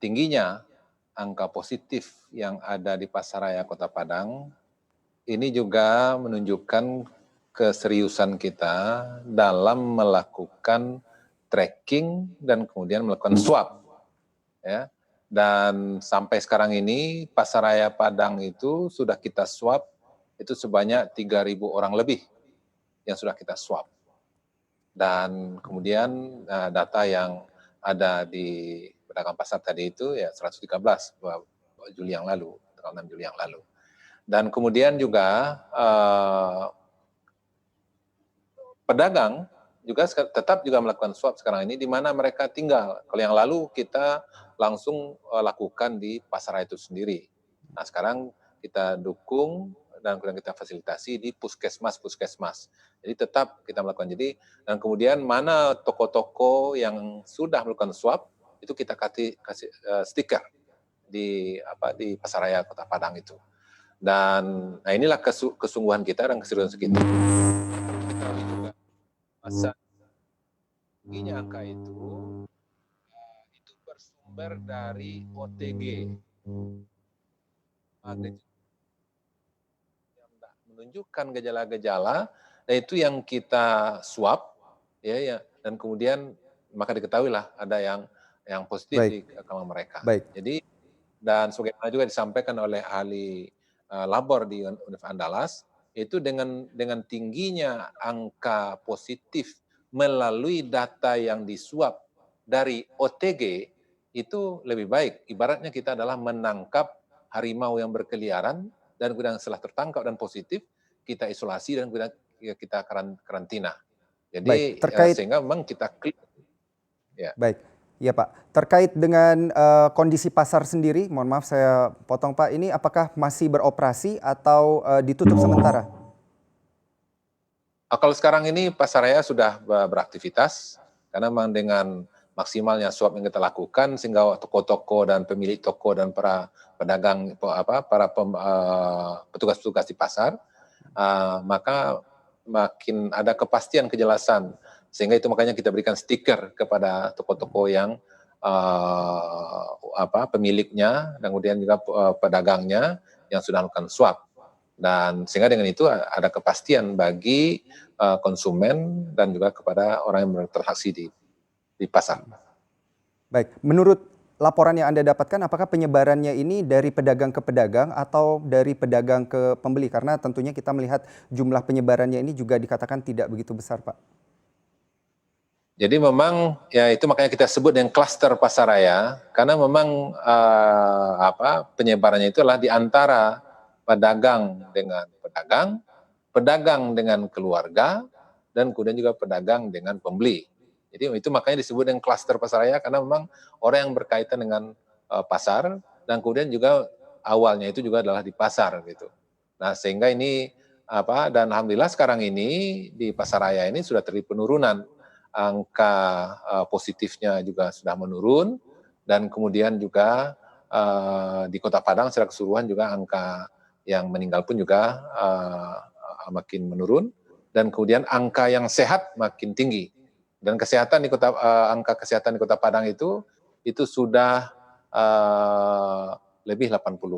tingginya angka positif yang ada di Pasaraya Kota Padang, ini juga menunjukkan keseriusan kita dalam melakukan tracking dan kemudian melakukan swab, ya. Dan sampai sekarang ini Pasaraya Padang itu sudah kita swab itu sebanyak 3.000 orang lebih yang sudah kita swab. Dan kemudian data yang ada di pedagang pasar tadi itu ya 113 Juli yang lalu, tanggal 6 Juli yang lalu. Dan kemudian juga pedagang juga tetap juga melakukan swab sekarang ini di mana mereka tinggal. Kalau yang lalu kita langsung lakukan di pasar itu sendiri. Nah sekarang kita dukung dan kemudian kita fasilitasi di puskesmas. Jadi tetap kita melakukan. Jadi dan kemudian mana toko-toko yang sudah melakukan swab itu kita kasih stiker di Pasaraya Kota Padang itu. Dan nah inilah kesungguhan kita dan keseriusan kita. Kita juga masa tingginya angka itu bersumber dari OTG. Yang menunjukkan gejala-gejala, dan itu yang kita swab, ya, dan kemudian maka diketahuilah ada yang positif di kamar mereka. Jadi dan sebagaimana juga disampaikan oleh ahli labor di Universitas Andalas, itu dengan tingginya angka positif melalui data yang disuap dari OTG itu lebih baik. Ibaratnya kita adalah menangkap harimau yang berkeliaran dan kemudian setelah tertangkap dan positif kita isolasi dan kemudian kita karantina. Jadi sehingga memang kita klik. Ya. Baik. Ya Pak, terkait dengan kondisi pasar sendiri, mohon maaf saya potong Pak, ini apakah masih beroperasi atau ditutup sementara? Kalau sekarang ini Pasaraya sudah beraktivitas, karena memang dengan maksimalnya swab yang kita lakukan, sehingga toko-toko dan pemilik toko dan para pedagang, para petugas-petugas di pasar, maka makin ada kepastian, kejelasan, sehingga itu makanya kita berikan stiker kepada toko-toko yang pemiliknya dan kemudian juga pedagangnya yang sudah melakukan swab. Dan sehingga dengan itu ada kepastian bagi konsumen dan juga kepada orang yang bertransaksi di pasar. Baik, menurut laporan yang Anda dapatkan, apakah penyebarannya ini dari pedagang ke pedagang atau dari pedagang ke pembeli? Karena tentunya kita melihat jumlah penyebarannya ini juga dikatakan tidak begitu besar, Pak. Jadi memang ya itu makanya kita sebut dengan klaster Pasaraya, karena memang penyebarannya itu adalah di antara pedagang dengan pedagang, pedagang dengan keluarga, dan kemudian juga pedagang dengan pembeli. Jadi itu makanya disebut dengan klaster Pasaraya, karena memang orang yang berkaitan dengan pasar dan kemudian juga awalnya itu juga adalah di pasar gitu. Nah sehingga ini dan alhamdulillah sekarang ini di Pasaraya ini sudah terjadi penurunan, angka positifnya juga sudah menurun, dan kemudian juga di Kota Padang secara keseluruhan juga angka yang meninggal pun juga makin menurun, dan kemudian angka yang sehat makin tinggi. Dan kesehatan angka kesehatan di Kota Padang itu sudah lebih 80%.